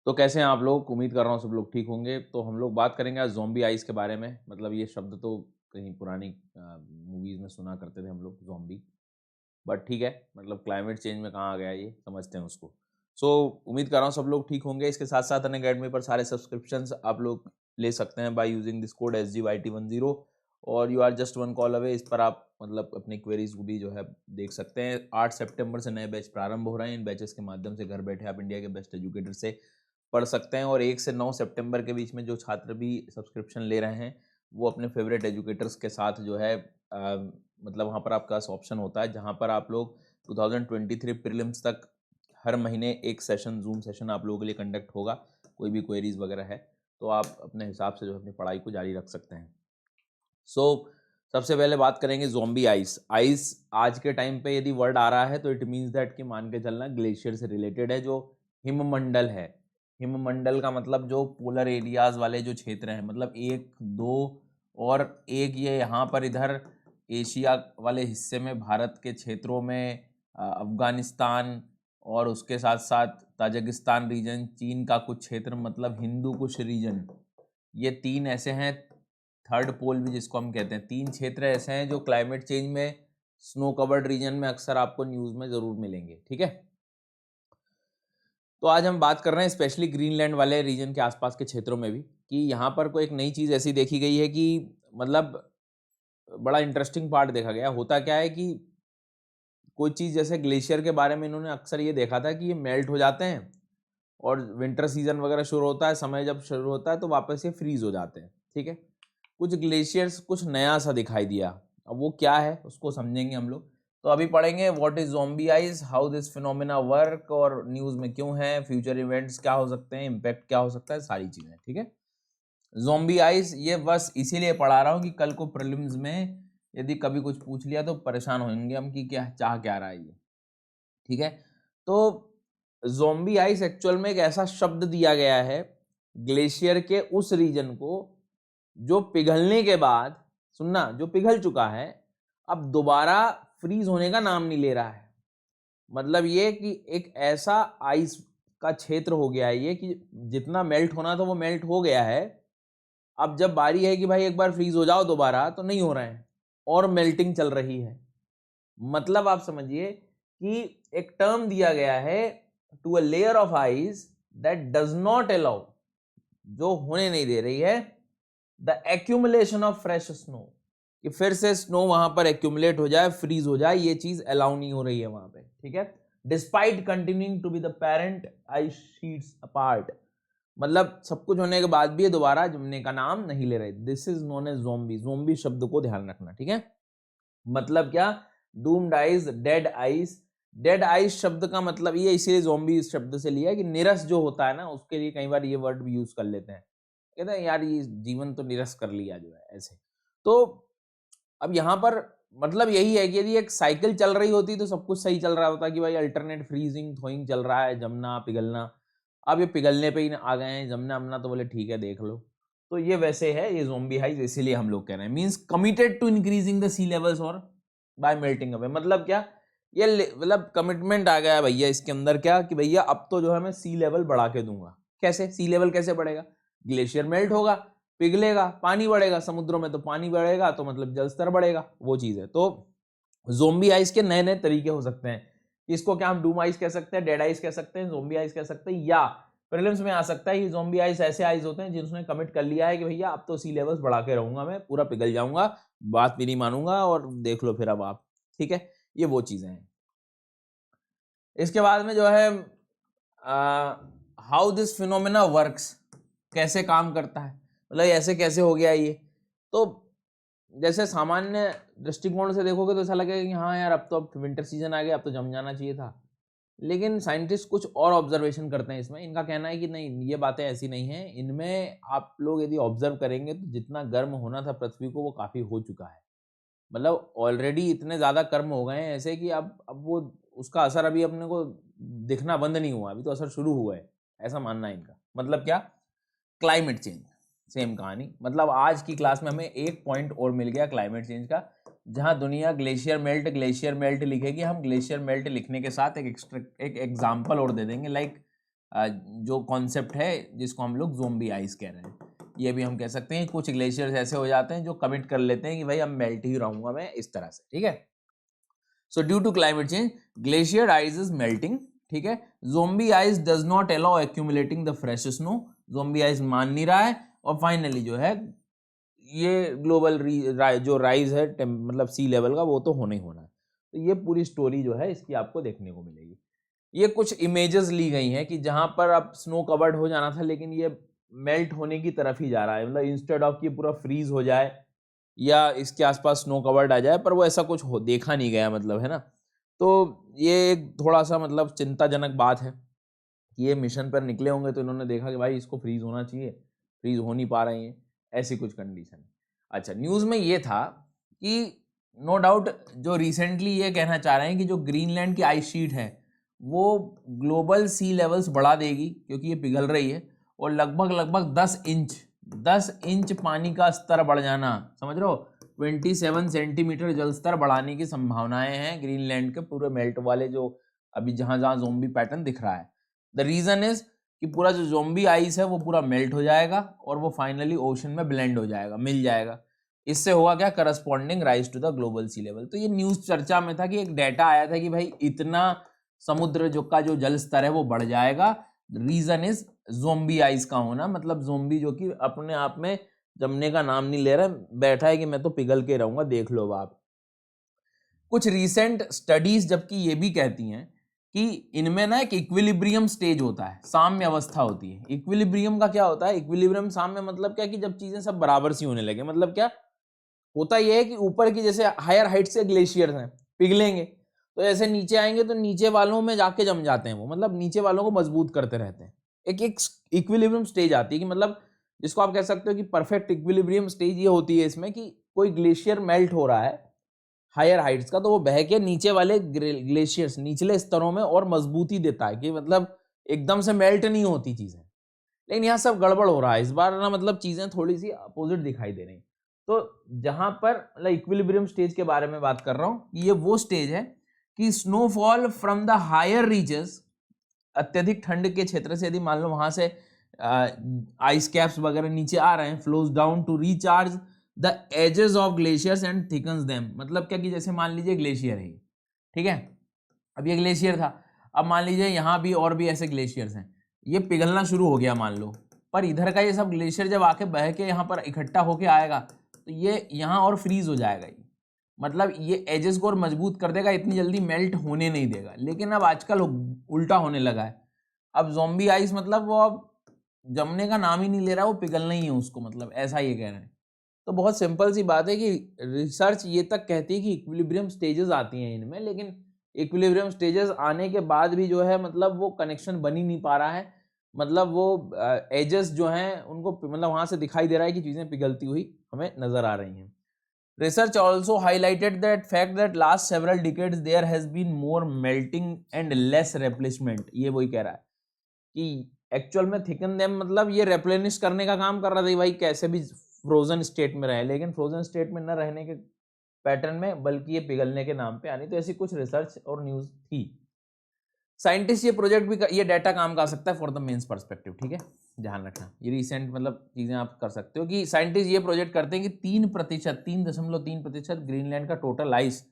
तो कैसे हैं आप लोग? उम्मीद कर रहा हूँ सब लोग ठीक होंगे। तो हम लोग बात करेंगे आज ज़ॉम्बी आइस के बारे में। मतलब ये शब्द तो कहीं पुरानी मूवीज़ में सुना करते थे हम लोग ज़ॉम्बी। बट ठीक है, मतलब क्लाइमेट चेंज में कहाँ आ गया ये, समझते हैं उसको। सो उम्मीद कर रहा हूँ सब लोग ठीक होंगे। इसके साथ-साथ अनअकैडमी पर सारे सब्सक्रिप्शंस आप लोग ले सकते हैं by using this code SGYT10 और you are just one call away. इस पर आप मतलब अपनी क्वेरीज़ को भी जो है देख सकते हैं। 8 सितंबर से नए बैच प्रारंभ हो रहे हैं। इन बैचेस के माध्यम से घर बैठे आप इंडिया के बेस्ट एजुकेटर से पढ़ सकते हैं और 1 से 9 सितंबर के बीच में जो छात्र भी सब्सक्रिप्शन ले रहे हैं, वो अपने फेवरेट एजुकेटर्स के साथ जो है मतलब वहाँ पर आपके पास ऑप्शन होता है जहाँ पर आप लोग 2023 प्रीलिम्स तक हर महीने एक सेशन ज़ूम सेशन आप लोगों के लिए कंडक्ट होगा। कोई भी क्वेरीज़ वगैरह है तो आप अपने हिसाब से जो है अपनी पढ़ाई को जारी रख सकते हैं। सो सबसे पहले बात करेंगे ज़ॉम्बी आइस। आइस आज के टाइम पे यदि वर्ड आ रहा है तो इट मीन्स दैट कि मान के चलना ग्लेशियर से रिलेटेड है, जो हिममंडल है। हिममंडल का मतलब जो पोलर एरियाज़ वाले जो क्षेत्र हैं, मतलब 1, 2 और एक ये यहाँ पर इधर एशिया वाले हिस्से में भारत के क्षेत्रों में अफ़गानिस्तान और उसके साथ-साथ ताजिकिस्तान रीजन, चीन का कुछ क्षेत्र मतलब हिंदू कुश रीजन, ये 3 ऐसे हैं। थर्ड पोल भी जिसको हम कहते हैं, 3 क्षेत्र ऐसे हैं जो क्लाइमेट चेंज में स्नो कवर्ड रीजन में अक्सर आपको न्यूज़ में ज़रूर मिलेंगे, ठीक है? तो आज हम बात कर रहे हैं स्पेशली ग्रीनलैंड वाले रीजन के आसपास के क्षेत्रों में भी, कि यहाँ पर कोई एक नई चीज़ ऐसी देखी गई है कि मतलब बड़ा इंटरेस्टिंग पार्ट देखा गया। होता क्या है कि कोई चीज़ जैसे ग्लेशियर के बारे में इन्होंने अक्सर ये देखा था कि ये मेल्ट हो जाते हैं और विंटर सीजन वगैरह शुरू होता है, समय जब शुरू होता है तो वापस ये फ्रीज हो जाते हैं, ठीक है? कुछ ग्लेशियर्स कुछ नया सा दिखाई दिया। अब वो क्या है उसको समझेंगे हम लोग। तो अभी पढ़ेंगे what is zombie ice, how this phenomena work और न्यूज़ में क्यों है, फ्यूचर इवेंट्स क्या हो सकते हैं, इम्पैक्ट क्या हो सकता है, सारी चीज़ें, ठीक है? ज़ॉम्बी आइस ये बस इसीलिए पढ़ा रहा हूँ कि कल को प्रीलिम्स में यदि कभी कुछ पूछ लिया तो परेशान होंगे हम कि क्या चाह क्या रहा है ये, ठीक है? तो ज़ॉम्बी आइस एक्चुअल में एक ऐसा शब्द दिया गया है ग्लेशियर के उस रीजन को जो पिघलने के बाद, सुनना, जो पिघल चुका है अब दोबारा फ्रीज होने का नाम नहीं ले रहा है। मतलब ये कि एक ऐसा आइस का क्षेत्र हो गया है ये कि जितना मेल्ट होना था वो मेल्ट हो गया है। अब जब बारी है कि भाई एक बार फ्रीज हो जाओ दोबारा, तो नहीं हो रहे हैं और मेल्टिंग चल रही है। मतलब आप समझिए कि एक टर्म दिया गया है to a layer of ice that does not allow, जो होने नहीं दे रही है, the accumulation of fresh snow, कि फिर से स्नो वहां पर एक्यूमुलेट हो जाए, फ्रीज हो जाए, ये चीज अलाउ नहीं हो रही है वहां पे, ठीक है? Despite continuing to be the parent ice sheets apart, मतलब सब कुछ होने के बाद भी ये दोबारा जमने का नाम नहीं ले रहे। This is known as zombie. Zombie शब्द को ध्यान रखना, ठीक है? मतलब क्या? Doomed ice, dead ice. Dead ice शब्द का मतलब ये इसीलिए ज़ॉम्बी इस शब्द से लिया है कि निरस जो होता है ना, उसके लिए कई बार ये वर्ड भी यूज कर लेते हैं। कहते हैं यार ये जीवन तो निरस कर लिया जो है, ऐसे। तो अब यहाँ पर मतलब यही है कि यदि एक साइकिल चल रही होती तो सब कुछ सही चल रहा होता कि भाई अल्टरनेट फ्रीजिंग थोइंग चल रहा है, जमना पिघलना। अब ये पिघलने पे ही आ गए हैं, जमना अमना तो बोले ठीक है देख लो। तो ये वैसे है, ये ज़ॉम्बी हाइज इसीलिए हम लोग कह रहे हैं, means committed to increasing the sea levels और बाय मेल्टिंग अवे। मतलब क्या? ये मतलब कमिटमेंट आ गया है भैया इसके अंदर, क्या कि भैया अब तो जो है मैं सी लेवल बढ़ा के दूंगा। कैसे सी लेवल कैसे बढ़ेगा? ग्लेशियर मेल्ट होगा, पिघलेगा, पानी बढ़ेगा समुद्रों में, तो पानी बढ़ेगा तो मतलब जल स्तर बढ़ेगा, वो चीज है। तो ज़ॉम्बी आइस के नए नए तरीके हो सकते हैं। इसको क्या हम डूम आइस कह सकते हैं, डेड आइस कह सकते हैं, ज़ॉम्बी आइस कह सकते हैं, या प्रीलिम्स में आ सकता है कि ज़ॉम्बी आइस ऐसे आइस होते हैं जिन्होंने कमिट कर लिया है कि भैया अब तो सी लेवल्स बढ़ा के रहूंगा, मैं पूरा पिघल जाऊंगा, बात भी नहीं मानूंगा और देख लो फिर अब आप, ठीक है? ये वो चीजें हैं। इसके बाद में जो है हाउ दिस फिनोमेना वर्क्स, कैसे काम करता है, मतलब ऐसे कैसे हो गया ये। तो जैसे सामान्य दृष्टिकोण से देखोगे तो ऐसा लगेगा कि हाँ यार अब विंटर सीजन आ गया, अब तो जम जाना चाहिए था। लेकिन साइंटिस्ट कुछ और ऑब्जर्वेशन करते हैं इसमें। इनका कहना है कि नहीं, ये बातें ऐसी नहीं हैं। इनमें आप लोग यदि ऑब्जर्व करेंगे तो जितना गर्म होना था पृथ्वी को वो काफ़ी हो चुका है। मतलब ऑलरेडी इतने ज़्यादा कर्म हो गए हैं ऐसे कि अब वो उसका असर अभी अपने को दिखना बंद नहीं हुआ, अभी तो असर शुरू हुआ है, ऐसा मानना है इनका। मतलब क्या? क्लाइमेट चेंज, सेम कहानी। मतलब आज की क्लास में हमें एक पॉइंट और मिल गया क्लाइमेट चेंज का, जहां दुनिया ग्लेशियर मेल्ट लिखेगी, हम ग्लेशियर मेल्ट लिखने के साथ एक एग्जाम्पल और दे देंगे, लाइक जो कॉन्सेप्ट है जिसको हम लोग ज़ोंबी आइस कह रहे हैं, ये भी हम कह सकते हैं। कुछ ग्लेशियर्स ऐसे हो जाते हैं जो कमिट कर लेते हैं कि भाई अब मेल्ट ही रहूंगा मैं इस तरह से, ठीक है। So due to climate change glacier ice is melting, ठीक है। Zombie ice does not allow accumulating the fresh snow, zombie ice मान नहीं रहा है, और फाइनली जो है ये ग्लोबल जो राइज है मतलब सी लेवल का, वो तो होना ही होना है। तो ये पूरी स्टोरी जो है इसकी आपको देखने को मिलेगी। ये कुछ इमेजेस ली गई हैं कि जहां पर अब स्नो कवर्ड हो जाना था, लेकिन ये मेल्ट होने की तरफ ही जा रहा है, मतलब इंस्टेड ऑफ कि पूरा फ्रीज हो जाए या इसके आसपास स्नो कवर्ड आ जाए, पर वो ऐसा कुछ हो देखा नहीं गया, मतलब है ना। तो ये एक थोड़ा सा मतलब चिंताजनक बात है कि ये मिशन पर निकले होंगे तो इन्होंने देखा कि भाई इसको फ्रीज होना चाहिए, फ्रीज हो नहीं पा रही है, ऐसी कुछ कंडीशन। अच्छा, न्यूज़ में ये था कि नो डाउट जो रिसेंटली ये कहना चाह रहे हैं कि जो ग्रीनलैंड की आइस शीट है वो ग्लोबल सी लेवल्स बढ़ा देगी, क्योंकि ये पिघल रही है, और लगभग 10 इंच पानी का स्तर बढ़ जाना, समझ रहे हो, 27 सेंटीमीटर जल स्तर बढ़ाने की संभावनाएं हैं ग्रीनलैंड के पूरे मेल्ट वाले, जो अभी जहां जहां ज़ोंबी पैटर्न दिख रहा है। द रीजन इज कि पूरा जो ज़ोंबी आइस है वो पूरा मेल्ट हो जाएगा और वो फाइनली ओशन में ब्लेंड हो जाएगा, मिल जाएगा। इससे होगा क्या, corresponding rise to the global sea level. तो ये न्यूज़ चर्चा में था कि एक डेटा आया था कि भाई इतना समुद्र जो का जो जल स्तर है वो बढ़ जाएगा। रीजन इज ज़ोंबी आइस का होना, मतलब ज़ोंबी जो कि अपने आप में जमने का नाम नहीं ले रहा, बैठा है कि मैं तो पिघल के रहूंगा, देख लो आप। कुछ रीसेंट स्टडीज जबकि ये भी कहती हैं कि इनमें ना एक इक्विलिब्रियम स्टेज होता है, साम्य अवस्था होती है। इक्विलिब्रियम का क्या होता है, इक्विलिब्रियम साम्य मतलब क्या कि जब चीजें सब बराबर सी होने लगे, मतलब क्या होता यह है कि ऊपर की जैसे हायर हाइट से ग्लेशियर्स हैं पिघलेंगे, तो ऐसे नीचे आएंगे तो नीचे वालों में जाके जम जाते हैं वो, मतलब नीचे वालों को मजबूत करते रहते हैं। एक इक्विलिब्रियम स्टेज आती है कि मतलब जिसको आप कह सकते हो कि परफेक्ट इक्विलिब्रियम स्टेज ये होती है इसमें कि कोई ग्लेशियर मेल्ट हो रहा है हायर हाइट्स का, तो वो बह के नीचे वाले ग्लेशियर्स निचले स्तरों में और मजबूती देता है कि मतलब एकदम से मेल्ट नहीं होती चीजें। लेकिन यहाँ सब गड़बड़ हो रहा है इस बार ना, मतलब चीजें थोड़ी सी अपोजिट दिखाई दे रही। तो जहां पर मतलब इक्विलिब्रियम स्टेज के बारे में बात कर रहा हूं, ये वो स्टेज है कि snowfall from the higher reaches, अत्यधिक ठंड के क्षेत्र से यदि मान लो वहां से आइस कैप्स वगैरह नीचे आ रहे हैं, flows down to recharge the edges of glaciers and thickens them. मतलब क्या कि जैसे मान लीजिए ग्लेशियर है, ठीक है, अब ये ग्लेशियर था, अब मान लीजिए यहाँ भी और भी ऐसे ग्लेशियर्स हैं, ये पिघलना शुरू हो गया मान लो, पर इधर का ये सब ग्लेशियर जब आके बह के यहाँ पर इकट्ठा होके आएगा तो ये यहाँ और फ्रीज हो जाएगा, ये मतलब ये एजेस को और मजबूत कर देगा, इतनी जल्दी मेल्ट होने नहीं देगा। लेकिन अब आजकल उल्टा होने लगा है, अब ज़ोंबी आइस मतलब वो अब जमने का नाम ही नहीं ले रहा, वो पिघलना ही है उसको, मतलब ऐसा ये कह रहे हैं। तो बहुत सिंपल सी बात है कि रिसर्च ये तक कहती है कि इक्विलिब्रियम स्टेजेस आती हैं इनमें, लेकिन इक्विलिब्रियम स्टेजेस आने के बाद भी जो है मतलब वो कनेक्शन बन ही नहीं पा रहा है, मतलब वो एजेस जो हैं उनको मतलब वहां से दिखाई दे रहा है कि चीजें पिघलती हुई हमें नजर आ रही हैं। Research also highlighted that fact that last several decades there has been more melting and less replacement. ये वही कह रहा है कि एक्चुअल में थिकन देम मतलब ये रेप्लेनिश करने का काम कर रहा था भाई, कैसे भी फ्रोजन स्टेट में रहे, लेकिन फ्रोजन स्टेट में न रहने के पैटर्न में, बल्कि ये पिघलने के नाम पे आनी। तो ऐसी कुछ रिसर्च और न्यूज थी। साइंटिस्ट ये प्रोजेक्ट भी ये डाटा काम का सकता है फॉर द मेंस पर्सपेक्टिव, ठीक है, ध्यान रखना ये रिसेंट मतलब चीजें आप कर सकते हो कि साइंटिस्ट ये प्रोजेक्ट करते हैं कि 3.3% ग्रीनलैंड का टोटल आइस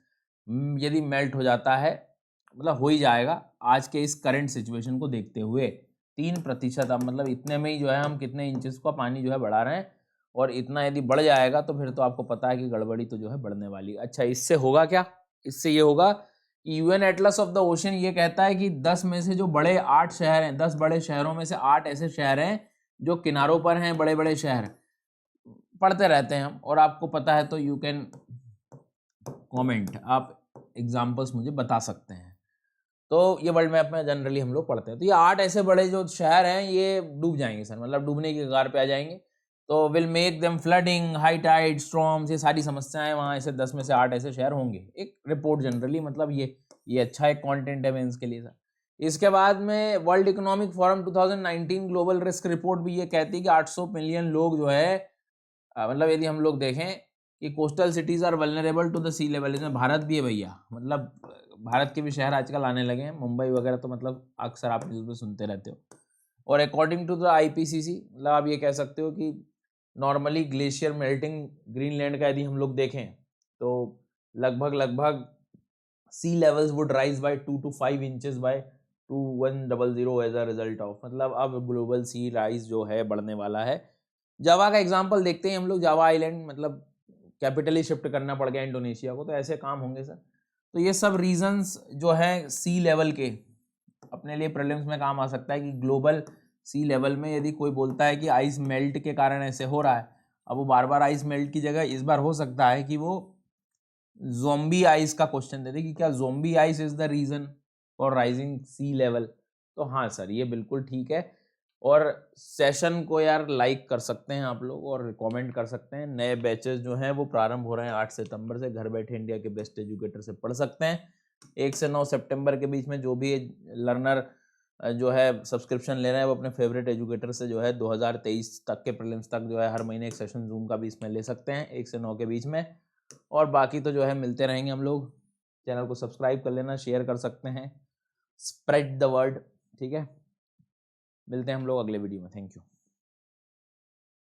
यदि मेल्ट हो जाता है, मतलब हो ही जाएगा आज के इस करंट सिचुएशन को देखते हुए 3%, अब मतलब इतने में ही जो है हम कितने इंचेस का पानी जो है बढ़ा रहे हैं, और इतना यदि बढ़ जाएगा तो फिर तो आपको पता है कि गड़बड़ी तो जो है बढ़ने वाली। अच्छा, इससे होगा क्या, इससे ये होगा कि UN Atlas of the ocean ये कहता है कि 10 में से जो बड़े 8 शहर हैं, 10 बड़े शहरों में से 8 ऐसे शहर हैं जो किनारों पर हैं, बड़े बड़े शहर पढ़ते रहते हैं हम, और आपको पता है तो यू कैन कमेंट, आप एग्जांपल्स मुझे बता सकते हैं। तो ये वर्ल्ड मैप में जनरली हम लोग पढ़ते हैं, तो ये 8 ऐसे बड़े जो शहर हैं ये डूब जाएंगे सर, मतलब डूबने की कगार पे आ जाएंगे। तो will make them flooding, high tide, storms, ये सारी समस्याएं वहाँ ऐसे 10 में से 8 ऐसे शहर होंगे, एक रिपोर्ट जनरली, मतलब ये अच्छा एक कंटेंट है मेंस के लिए सर। इसके बाद में world economic forum 2019 global risk report भी ये कहती है कि 800 मिलियन लोग जो है मतलब यदि हम लोग देखें कि coastal cities are vulnerable to the sea level, इसमें भारत भी है भैया, मतलब भारत के भी शहर आजकल आने लगे हैं, मुंबई वगैरह तो मतलब अक्सर आप न्यूज़ में सुनते रहते हो। और अकॉर्डिंग टू द आईपीसीसी, मतलब आप ये कह सकते हो कि नॉर्मली ग्लेशियर मेल्टिंग ग्रीनलैंड का यदि हम लोग देखें तो लगभग sea levels would rise by 2 to 5 inches by 2100 as a result of, मतलब अब ग्लोबल सी राइज जो है बढ़ने वाला है। जावा का एग्जांपल देखते हैं हम लोग, जावा आइलैंड मतलब कैपिटली शिफ्ट करना पड़ गया इंडोनेशिया को, तो ऐसे काम होंगे सर। तो ये सब रीजंस जो है सी लेवल के अपने लिए प्रीलिम्स में काम आ सकता है कि ग्लोबल सी लेवल में यदि कोई बोलता है कि आइस मेल्ट के कारण ऐसे हो रहा है, अब वो बार बार आइस मेल्ट की जगह इस बार हो सकता है कि वो ज़ोंबी आइस का क्वेश्चन दे दे कि क्या zombie ice is the reason for rising sea level. तो हाँ सर, ये बिल्कुल ठीक है। और सेशन को यार लाइक कर सकते हैं आप लोग और कमेंट कर सकते हैं। नए बैचेस जो हैं वो प्रारंभ हो रहे हैं 8 सितंबर से। घर बैठे इंडिया के बेस्ट एजुकेटर से पढ़ सकते हैं। 1 से 9 सितंबर के बीच में जो भी लर्नर जो है सब्सक्रिप्शन ले रहे हैं वो अपने फेवरेट एजुकेटर से जो है 2023 तक के प्रीलिम्स तक जो है हर महीने एक सेशन जूम का भी इसमें ले सकते हैं 1 से 9 के बीच में। और बाकी तो जो है मिलते रहेंगे हम लोग। चैनल को सब्सक्राइब कर लेना, शेयर कर सकते हैं, स्प्रेड द वर्ड, ठीक है। मिलते हैं हम लोग अगले वीडियो में। Thank you.